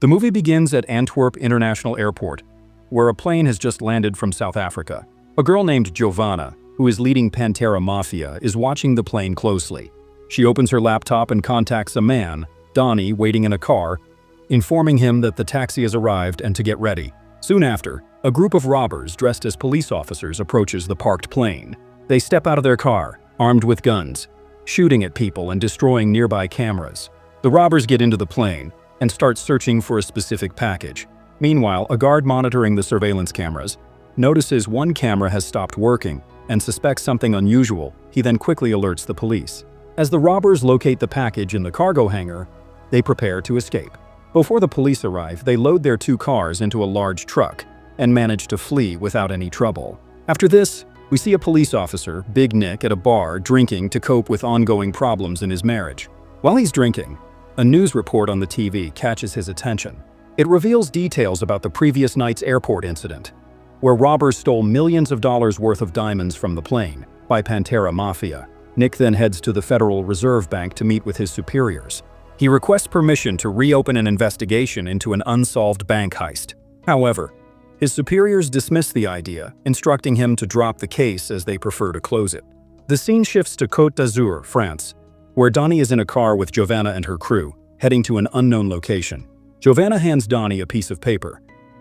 The movie begins at Antwerp International Airport, where a plane has just landed from South Africa. A girl named Giovanna, who is leading Pantera Mafia, is watching the plane closely. She opens her laptop and contacts a man, Donnie, waiting in a car, informing him that the taxi has arrived and to get ready. Soon after, a group of robbers dressed as police officers approaches the parked plane. They step out of their car, armed with guns, shooting at people and destroying nearby cameras. The robbers get into the plane and start searching for a specific package. Meanwhile, a guard monitoring the surveillance cameras notices one camera has stopped working and suspects something unusual. He then quickly alerts the police. As the robbers locate the package in the cargo hangar, they prepare to escape. Before the police arrive, they load their 2 cars into a large truck and manage to flee without any trouble. After this, we see a police officer, Big Nick, at a bar drinking to cope with ongoing problems in his marriage. While he's drinking, a news report on the TV catches his attention. It reveals details about the previous night's airport incident, where robbers stole millions of dollars worth of diamonds from the plane by Pantera Mafia. Nick then heads to the Federal Reserve Bank to meet with his superiors. He requests permission to reopen an investigation into an unsolved bank heist. However, his superiors dismiss the idea, instructing him to drop the case as they prefer to close it. The scene shifts to Côte d'Azur, France, where Donnie is in a car with Giovanna and her crew, heading to an unknown location. Giovanna hands Donnie a piece of paper,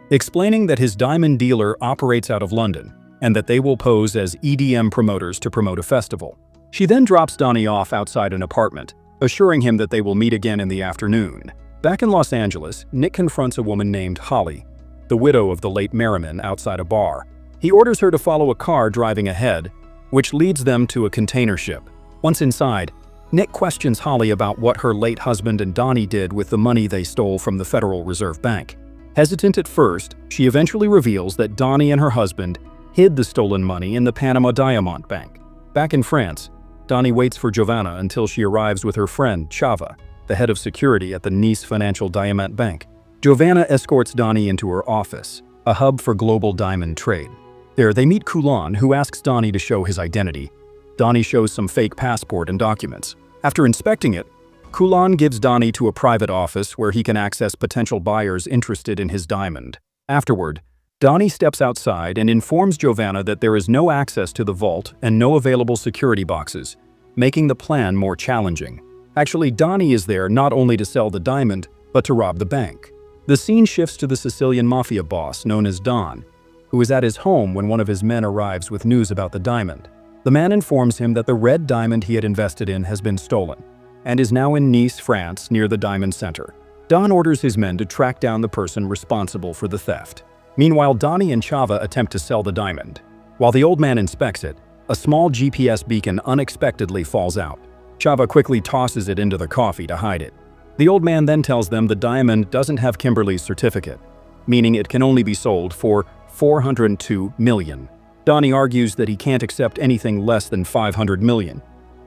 explaining that his diamond dealer operates out of London and that they will pose as EDM promoters to promote a festival. She then drops Donnie off outside an apartment, assuring him that they will meet again in the afternoon. Back in Los Angeles, Nick confronts a woman named Holly, the widow of the late Merriman, outside a bar. He orders her to follow a car driving ahead, which leads them to a container ship. Once inside, Nick questions Holly about what her late husband and Donnie did with the money they stole from the Federal Reserve Bank. Hesitant at first, she eventually reveals that Donnie and her husband hid the stolen money in the Panama Diamond Bank. Back in France, Donnie waits for Giovanna until she arrives with her friend, Chava, the head of security at the Nice Financial Diamant Bank. Giovanna escorts Donnie into her office, a hub for global diamond trade. There, they meet Coulon, who asks Donnie to show his identity. Donnie shows some fake passport and documents. After inspecting it, Coulon gives Donnie to a private office where he can access potential buyers interested in his diamond. Afterward, Donnie steps outside and informs Giovanna that there is no access to the vault and no available security boxes, making the plan more challenging. Actually, Donnie is there not only to sell the diamond, but to rob the bank. The scene shifts to the Sicilian Mafia boss known as Don, who is at his home when one of his men arrives with news about the diamond. The man informs him that the red diamond he had invested in has been stolen and is now in Nice, France, near the Diamond Center. Don orders his men to track down the person responsible for the theft. Meanwhile, Donnie and Chava attempt to sell the diamond. While the old man inspects it, a small GPS beacon unexpectedly falls out. Chava quickly tosses it into the coffee to hide it. The old man then tells them the diamond doesn't have Kimberly's certificate, meaning it can only be sold for $402 million. Donnie argues that he can't accept anything less than $500 million,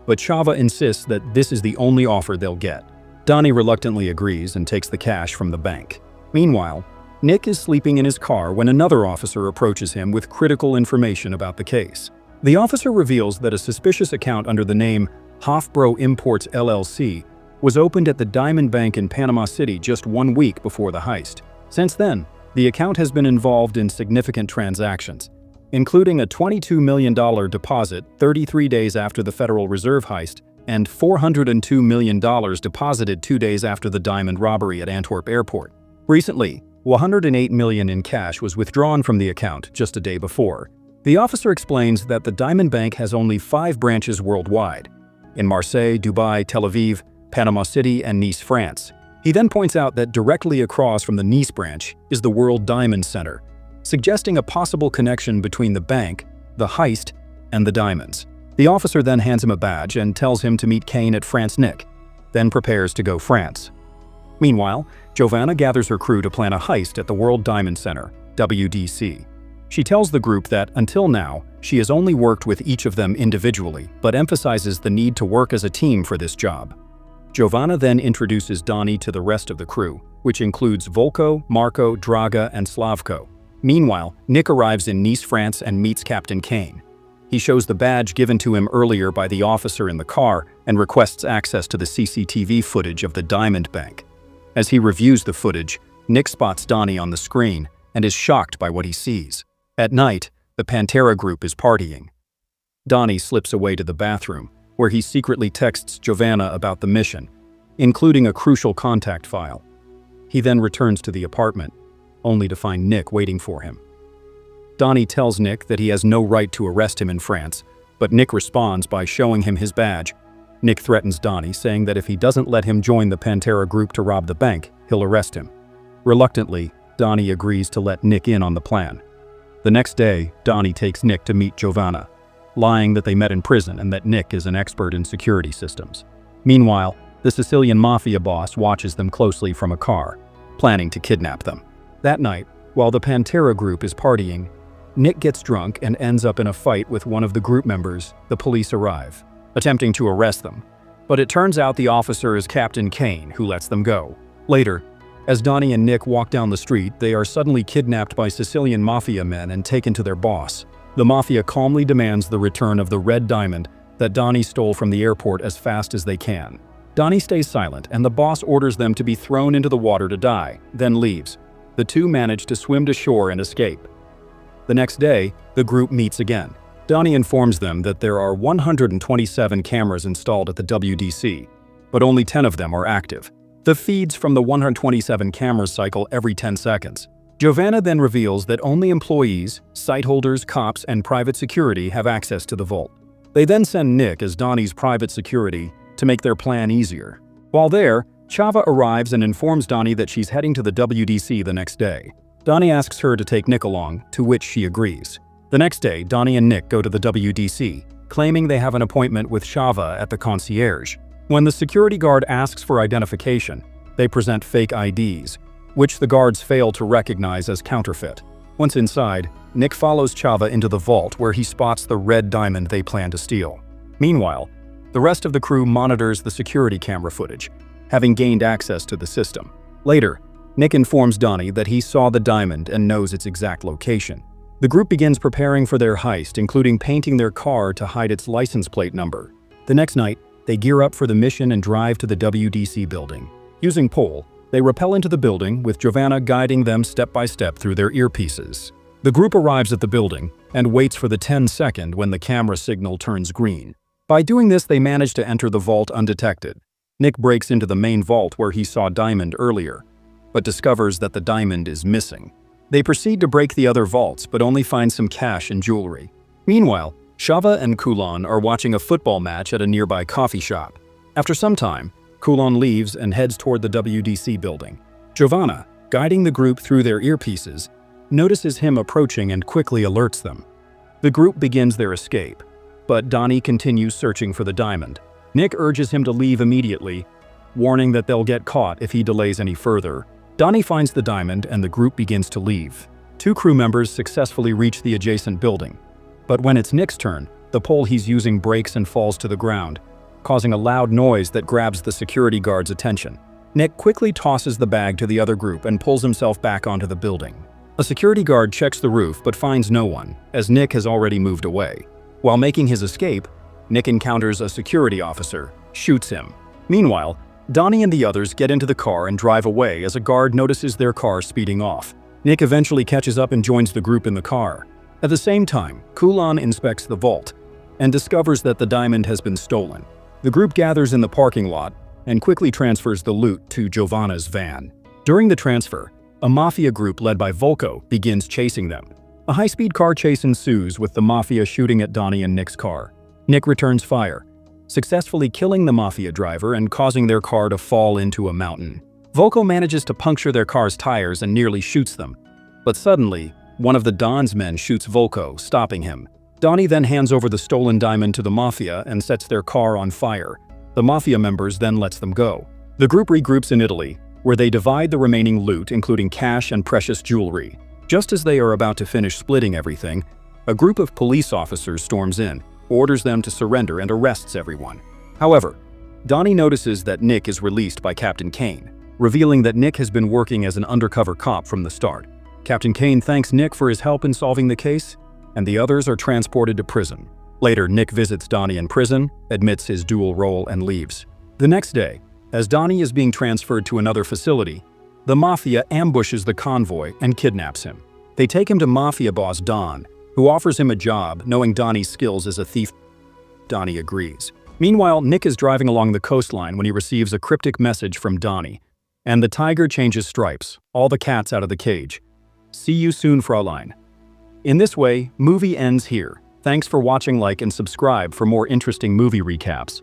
but Chava insists that this is the only offer they'll get. Donnie reluctantly agrees and takes the cash from the bank. Meanwhile, Nick is sleeping in his car when another officer approaches him with critical information about the case. The officer reveals that a suspicious account under the name Hofbro Imports LLC was opened at the Diamond Bank in Panama City just 1 week before the heist. Since then, the account has been involved in significant transactions, including a $22 million deposit 33 days after the Federal Reserve heist and $402 million deposited 2 days after the diamond robbery at Antwerp Airport. Recently, $108 million in cash was withdrawn from the account just a day before. The officer explains that the Diamond Bank has only 5 branches worldwide, in Marseille, Dubai, Tel Aviv, Panama City, and Nice, France. He then points out that directly across from the Nice branch is the World Diamond Center, suggesting a possible connection between the bank, the heist, and the diamonds. The officer then hands him a badge and tells him to meet Kane at France Nick, then prepares to go France. Meanwhile, Giovanna gathers her crew to plan a heist at the World Diamond Center, WDC. She tells the group that, until now, she has only worked with each of them individually, but emphasizes the need to work as a team for this job. Giovanna then introduces Donnie to the rest of the crew, which includes Volko, Marco, Draga, and Slavko. Meanwhile, Nick arrives in Nice, France and meets Captain Kane. He shows the badge given to him earlier by the officer in the car and requests access to the CCTV footage of the Diamond Bank. As he reviews the footage, Nick spots Donnie on the screen and is shocked by what he sees. At night, the Pantera group is partying. Donnie slips away to the bathroom, where he secretly texts Giovanna about the mission, including a crucial contact file. He then returns to the apartment, only to find Nick waiting for him. Donnie tells Nick that he has no right to arrest him in France, but Nick responds by showing him his badge. Nick threatens Donnie, saying that if he doesn't let him join the Pantera group to rob the bank, he'll arrest him. Reluctantly, Donnie agrees to let Nick in on the plan. The next day, Donnie takes Nick to meet Giovanna, lying that they met in prison and that Nick is an expert in security systems. Meanwhile, the Sicilian Mafia boss watches them closely from a car, planning to kidnap them. That night, while the Pantera group is partying, Nick gets drunk and ends up in a fight with one of the group members. The police arrive, attempting to arrest them, but it turns out the officer is Captain Kane, who lets them go. Later, as Donnie and Nick walk down the street, they are suddenly kidnapped by Sicilian Mafia men and taken to their boss. The Mafia calmly demands the return of the red diamond that Donnie stole from the airport as fast as they can. Donnie stays silent, and the boss orders them to be thrown into the water to die, then leaves. The two manage to swim to shore and escape. The next day, the group meets again. Donnie informs them that there are 127 cameras installed at the WDC, but only 10 of them are active. The feeds from the 127 cameras cycle every 10 seconds. Giovanna then reveals that only employees, site holders, cops, and private security have access to the vault. They then send Nick as Donnie's private security to make their plan easier. While there, Chava arrives and informs Donnie that she's heading to the WDC the next day. Donnie asks her to take Nick along, to which she agrees. The next day, Donnie and Nick go to the WDC, claiming they have an appointment with Chava at the concierge. When the security guard asks for identification, they present fake IDs, which the guards fail to recognize as counterfeit. Once inside, Nick follows Chava into the vault where he spots the red diamond they plan to steal. Meanwhile, the rest of the crew monitors the security camera footage, having gained access to the system. Later, Nick informs Donnie that he saw the diamond and knows its exact location. The group begins preparing for their heist, including painting their car to hide its license plate number. The next night, they gear up for the mission and drive to the WDC building. Using pole, they rappel into the building, with Giovanna guiding them step by step through their earpieces. The group arrives at the building and waits for the 10-second when the camera signal turns green. By doing this, they manage to enter the vault undetected. Nick breaks into the main vault where he saw Diamond earlier, but discovers that the diamond is missing. They proceed to break the other vaults, but only find some cash and jewelry. Meanwhile, Chava and Coulon are watching a football match at a nearby coffee shop. After some time, Coulon leaves and heads toward the WDC building. Giovanna, guiding the group through their earpieces, notices him approaching and quickly alerts them. The group begins their escape, but Donnie continues searching for the diamond. Nick urges him to leave immediately, warning that they'll get caught if he delays any further. Donnie finds the diamond and the group begins to leave. Two crew members successfully reach the adjacent building, but when it's Nick's turn, the pole he's using breaks and falls to the ground, causing a loud noise that grabs the security guard's attention. Nick quickly tosses the bag to the other group and pulls himself back onto the building. A security guard checks the roof but finds no one, as Nick has already moved away. While making his escape, Nick encounters a security officer, shoots him. Meanwhile, Donnie and the others get into the car and drive away as a guard notices their car speeding off. Nick eventually catches up and joins the group in the car. At the same time, Coulon inspects the vault and discovers that the diamond has been stolen. The group gathers in the parking lot and quickly transfers the loot to Giovanna's van. During the transfer, a Mafia group led by Volko begins chasing them. A high-speed car chase ensues with the Mafia shooting at Donnie and Nick's car. Nick returns fire, successfully killing the Mafia driver and causing their car to fall into a mountain. Volko manages to puncture their car's tires and nearly shoots them, but suddenly, one of the Don's men shoots Volko, stopping him. Donnie then hands over the stolen diamond to the Mafia and sets their car on fire. The Mafia members then lets them go. The group regroups in Italy, where they divide the remaining loot, including cash and precious jewelry. Just as they are about to finish splitting everything, a group of police officers storms in, orders them to surrender and arrests everyone. However, Donnie notices that Nick is released by Captain Kane, revealing that Nick has been working as an undercover cop from the start. Captain Kane thanks Nick for his help in solving the case, and the others are transported to prison. Later, Nick visits Donnie in prison, admits his dual role, and leaves. The next day, as Donnie is being transferred to another facility, The Mafia ambushes the convoy and kidnaps him. They take him to Mafia boss Don, who offers him a job, knowing Donnie's skills as a thief. Donnie agrees. Meanwhile, Nick is driving along the coastline when he receives a cryptic message from Donnie. And the tiger changes stripes, all the cats out of the cage. See you soon, Fraulein. In this way, movie ends here. Thanks for watching, like and subscribe for more interesting movie recaps.